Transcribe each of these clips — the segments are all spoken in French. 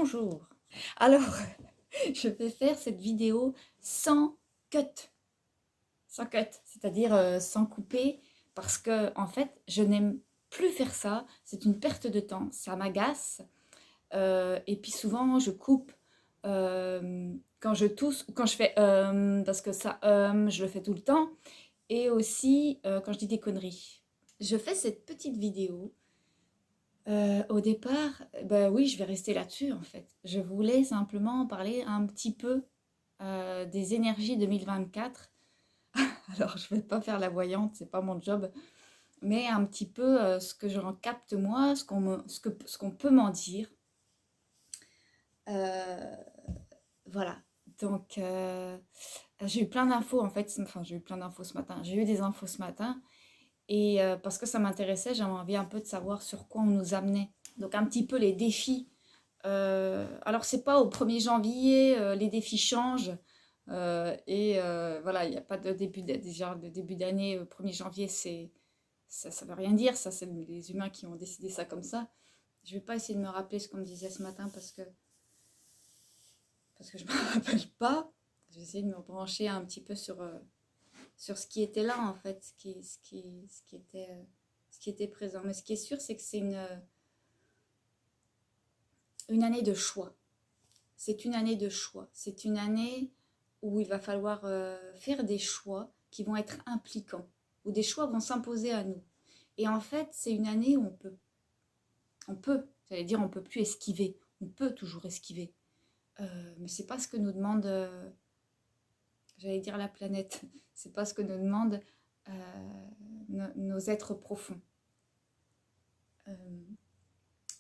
Bonjour. Alors, je vais faire cette vidéo sans cut. Sans cut, c'est-à-dire sans couper, parce que en fait, je n'aime plus faire ça. C'est une perte de temps. Ça m'agace. Et puis souvent, je coupe quand je tousse, quand je fais parce que ça, je le fais tout le temps. Et aussi quand je dis des conneries. Je fais cette petite vidéo. Au départ, bah oui, je vais rester là-dessus en fait. Je voulais simplement parler un petit peu des énergies 2024. Alors, je vais pas faire la voyante, c'est pas mon job, mais un petit peu ce que j'en capte moi, ce qu'on peut m'en dire. Euh, voilà. Donc, j'ai eu plein d'infos en fait. Enfin, j'ai eu plein d'infos ce matin. J'ai eu des infos ce matin et parce que ça m'intéressait, j'avais envie un peu de savoir sur quoi on nous amenait. Donc, un petit peu les défis. Alors, c'est pas au 1er janvier, les défis changent. Voilà, il n'y a pas de déjà, le début d'année, 1er janvier, ça veut rien dire. Ça, c'est les humains qui ont décidé ça comme ça. Je vais pas essayer de me rappeler ce qu'on me disait ce matin parce que je me rappelle pas. Je vais essayer de me brancher un petit peu sur ce qui était là, en fait, ce qui était présent. Mais ce qui est sûr, c'est que c'est une année de choix. C'est une année de choix. C'est une année où il va falloir faire des choix qui vont être impliquants, où des choix vont s'imposer à nous. Et en fait, c'est une année où j'allais dire, on peut plus esquiver. On peut toujours esquiver. Mais c'est pas ce que nous demande, j'allais dire la planète. C'est pas ce que nous demandent nos êtres profonds.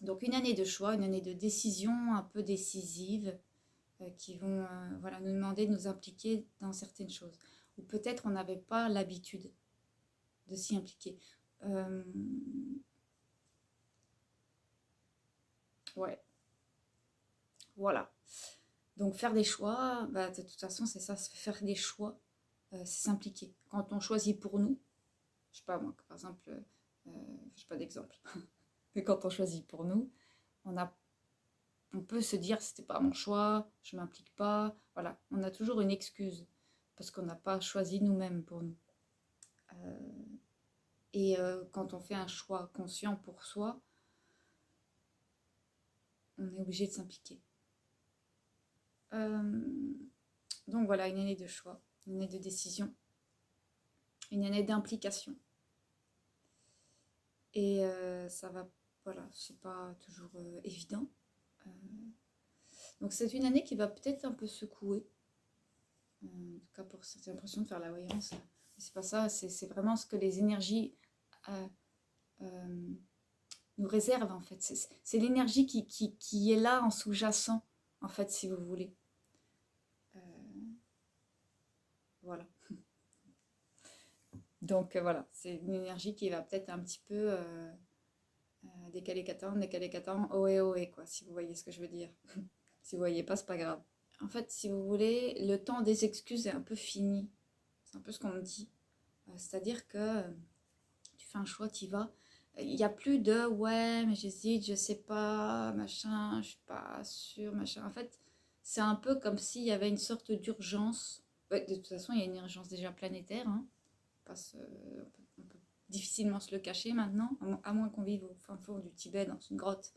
Donc une année de choix, une année de décision un peu décisive, qui vont voilà, nous demander de nous impliquer dans certaines choses. Ou peut-être on n'avait pas l'habitude de s'y impliquer. Ouais, voilà. Donc faire des choix, bah, de toute façon c'est ça, faire des choix, c'est s'impliquer. Quand on choisit pour nous, je sais pas moi, par exemple, je sais pas d'exemple, mais quand on choisit pour nous, on a on peut se dire c'était pas mon choix, je m'implique pas, voilà, on a toujours une excuse parce qu'on n'a pas choisi nous-mêmes pour nous. Quand on fait un choix conscient pour soi, on est obligé de s'impliquer. Donc voilà, une année de choix, une année de décision, une année d'implication. Et ça va, voilà, c'est pas toujours évident. Donc c'est une année qui va peut-être un peu secouer. En tout cas pour cette impression de faire la voyance. Mais c'est pas ça, c'est vraiment ce que les énergies nous réservent en fait. C'est l'énergie qui est là en sous-jacent, en fait, si vous voulez. Voilà. Donc voilà, c'est une énergie qui va peut-être un petit peu décaler 4 ans, ohé ohé quoi, si vous voyez ce que je veux dire. Si vous voyez pas, c'est pas grave. En fait, si vous voulez, le temps des excuses est un peu fini. C'est un peu ce qu'on me dit. C'est-à-dire que tu fais un choix, tu y vas. Il n'y a plus de ouais, mais j'hésite, je sais pas, machin, je suis pas sûre, machin. En fait, c'est un peu comme s'il y avait une sorte d'urgence. Ouais, de toute façon, il y a une urgence déjà planétaire. Hein. On peut difficilement se le cacher maintenant, à moins qu'on vive au fin fond du Tibet dans une grotte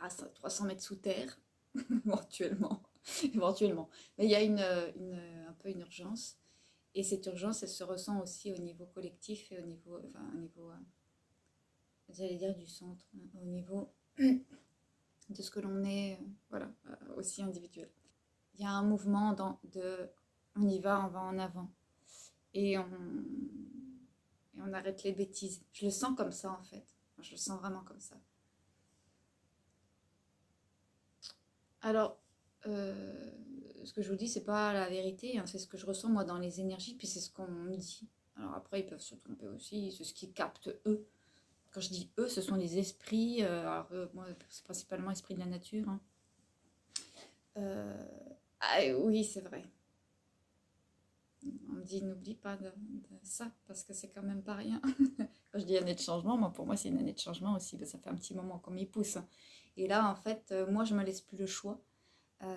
à 300 mètres sous terre, éventuellement. Éventuellement. Mais il y a un peu une urgence. Et cette urgence, elle se ressent aussi au niveau collectif et j'allais dire du centre, hein, au niveau de ce que l'on est, voilà, aussi individuel. Il y a un mouvement on y va, on va en avant. Et on arrête les bêtises. Je le sens comme ça en fait. Je le sens vraiment comme ça. Alors, ce que je vous dis, c'est pas la vérité, hein, c'est ce que je ressens moi dans les énergies, puis c'est ce qu'on me dit. Alors après, ils peuvent se tromper aussi, c'est ce qu'ils captent eux. Quand je dis eux, ce sont les esprits, moi c'est principalement esprit de la nature. Hein. Ah oui, c'est vrai. On me dit n'oublie pas de ça, parce que c'est quand même pas rien. Quand je dis année de changement, pour moi c'est une année de changement aussi, ça fait un petit moment qu'on m'y pousse. Et là, en fait, moi, je me laisse plus le choix.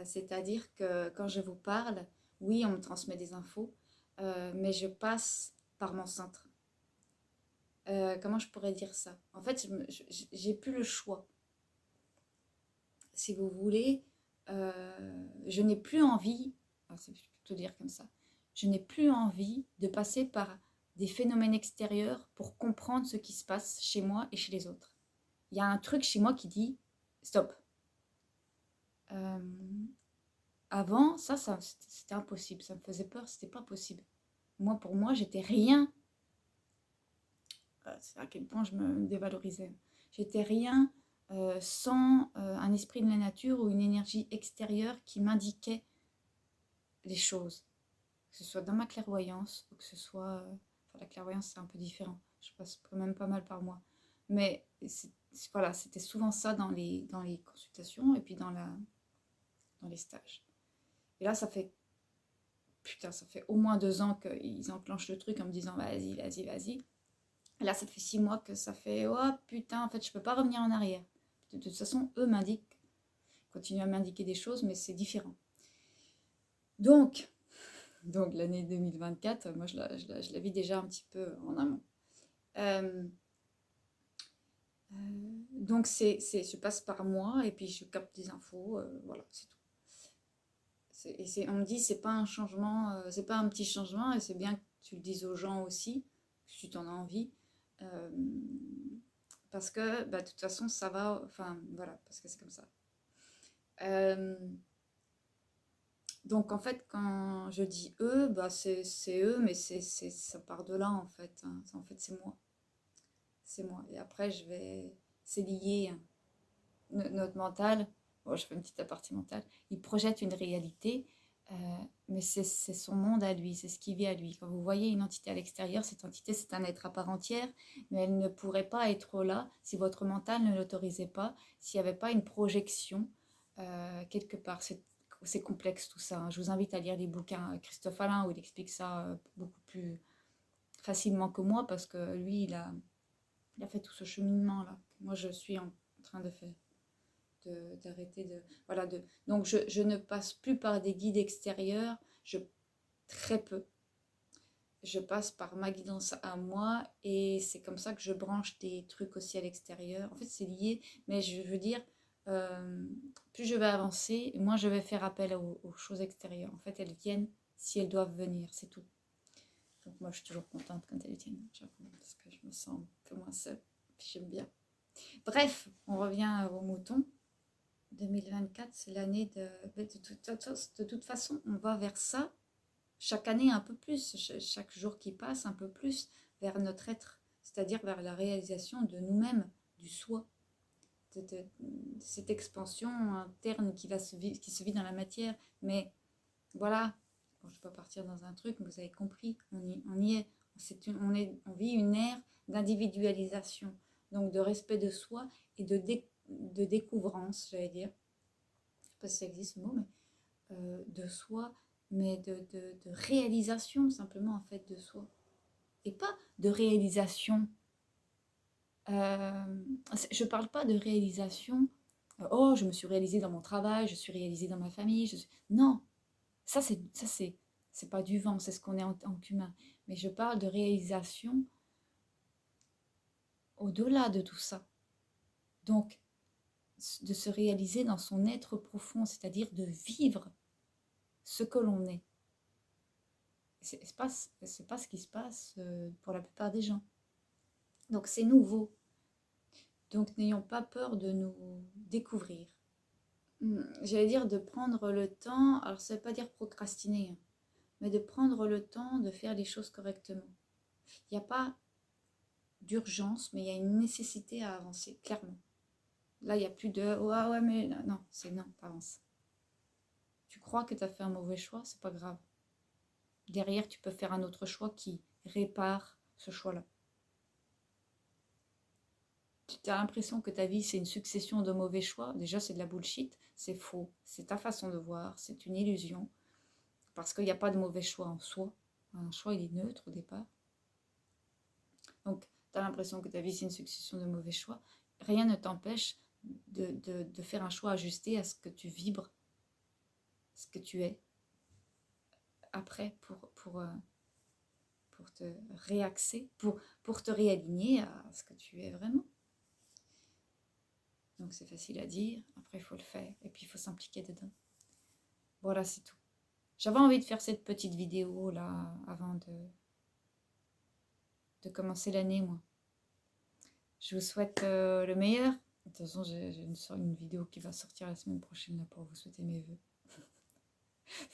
C'est-à-dire que quand je vous parle, oui, on me transmet des infos, mais je passe par mon centre. Comment je pourrais dire ça? En fait, j'ai plus le choix. Si vous voulez, je n'ai plus envie, c'est plutôt dire comme ça, je n'ai plus envie de passer par des phénomènes extérieurs pour comprendre ce qui se passe chez moi et chez les autres. Il y a un truc chez moi qui dit stop. Euh, Avant, ça c'était impossible, ça me faisait peur, c'était pas possible. Moi, pour moi, j'étais rien. C'est à quel point je me dévalorisais. J'étais rien sans un esprit de la nature ou une énergie extérieure qui m'indiquait les choses. Que ce soit dans ma clairvoyance ou que ce soit... enfin, la clairvoyance, c'est un peu différent. Je passe quand même pas mal par moi. Mais voilà, c'était souvent ça dans les consultations et puis dans les stages. Et là, ça fait au moins 2 ans qu'ils enclenchent le truc en me disant vas-y, vas-y, vas-y. Et là, ça fait 6 mois que ça fait oh putain, en fait, je peux pas revenir en arrière. De toute façon, eux continuent à m'indiquer des choses, mais c'est différent. Donc l'année 2024, moi, je la vis déjà un petit peu en amont. Donc, je passe par moi et puis je capte des infos, voilà, c'est tout. On me dit, c'est pas un changement, c'est pas un petit changement, et c'est bien que tu le dises aux gens aussi, si tu en as envie, euh, parce que bah, de toute façon, ça va, enfin voilà, parce que c'est comme ça. Euh, donc en fait, quand je dis eux, bah, c'est eux, mais ça part de là en fait. Hein. En fait, c'est moi. C'est moi. Et après, c'est lié. Hein. Notre mental, bon, je fais une petite aparté mentale, il projette une réalité, euh, mais c'est son monde à lui, c'est ce qui vit à lui. Quand vous voyez une entité à l'extérieur, cette entité, c'est un être à part entière, mais elle ne pourrait pas être là si votre mental ne l'autorisait pas, s'il n'y avait pas une projection quelque part. C'est complexe tout ça. Hein. Je vous invite à lire les bouquins Christophe Alain où il explique ça beaucoup plus facilement que moi parce que lui, il a fait tout ce cheminement-là. Moi, je suis en train de faire. D'arrêter de voilà donc je ne passe plus par des guides extérieurs, très peu, je passe par ma guidance à moi et c'est comme ça que je branche des trucs aussi à l'extérieur. En fait c'est lié, mais je veux dire plus je vais avancer, moins je vais faire appel aux choses extérieures. En fait elles viennent si elles doivent venir, c'est tout. Donc moi je suis toujours contente quand elles viennent, parce que je me sens un peu moins seule, puis j'aime bien. Bref, on revient aux moutons. 2024, c'est l'année de toute façon, on va vers ça, chaque année un peu plus, chaque jour qui passe un peu plus, vers notre être, c'est-à-dire vers la réalisation de nous-mêmes, du soi, de cette expansion interne qui se vit dans la matière. Mais voilà, bon, je ne vais pas partir dans un truc, mais vous avez compris, on y est. On vit une ère d'individualisation, donc de respect de soi et de découvrance, j'allais dire. Je ne sais pas si ça existe ce mot, mais de soi, mais de réalisation simplement en fait de soi. Et pas de réalisation. Je ne parle pas de réalisation. Oh, je me suis réalisée dans mon travail, je suis réalisée dans ma famille. Non, c'est pas du vent, c'est ce qu'on est en tant qu'humain. Mais je parle de réalisation au-delà de tout ça. Donc, de se réaliser dans son être profond, c'est-à-dire de vivre ce que l'on est. C'est pas ce qui se passe pour la plupart des gens. Donc c'est nouveau. Donc n'ayons pas peur de nous découvrir. J'allais dire de prendre le temps, alors ça ne veut pas dire procrastiner, hein, mais de prendre le temps de faire les choses correctement. Il n'y a pas d'urgence, mais il y a une nécessité à avancer, clairement. Là, il n'y a plus de ouais, mais non, c'est non, t'avances. Tu crois que tu as fait un mauvais choix, c'est pas grave. Derrière, tu peux faire un autre choix qui répare ce choix-là. Tu as l'impression que ta vie, c'est une succession de mauvais choix. Déjà, c'est de la bullshit, c'est faux, c'est ta façon de voir, c'est une illusion. Parce qu'il n'y a pas de mauvais choix en soi. Un choix, il est neutre au départ. Donc, tu as l'impression que ta vie, c'est une succession de mauvais choix. Rien ne t'empêche de faire un choix ajusté à ce que tu vibres, ce que tu es, après pour te réaxer, pour te réaligner à ce que tu es vraiment. Donc c'est facile à dire, après il faut le faire, et puis il faut s'impliquer dedans. Voilà, c'est tout. J'avais envie de faire cette petite vidéo là, avant de commencer l'année, moi. Je vous souhaite le meilleur. De toute façon, j'ai une vidéo qui va sortir la semaine prochaine là, pour vous souhaiter mes vœux.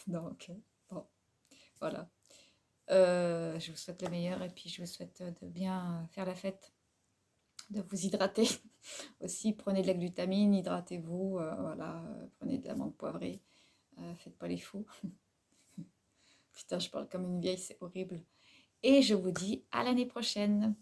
Donc, bon, voilà. Je vous souhaite le meilleur et puis je vous souhaite de bien faire la fête, de vous hydrater aussi. Prenez de la glutamine, hydratez-vous, voilà, prenez de l'amande poivrée, faites pas les fous. Putain, je parle comme une vieille, c'est horrible. Et je vous dis à l'année prochaine.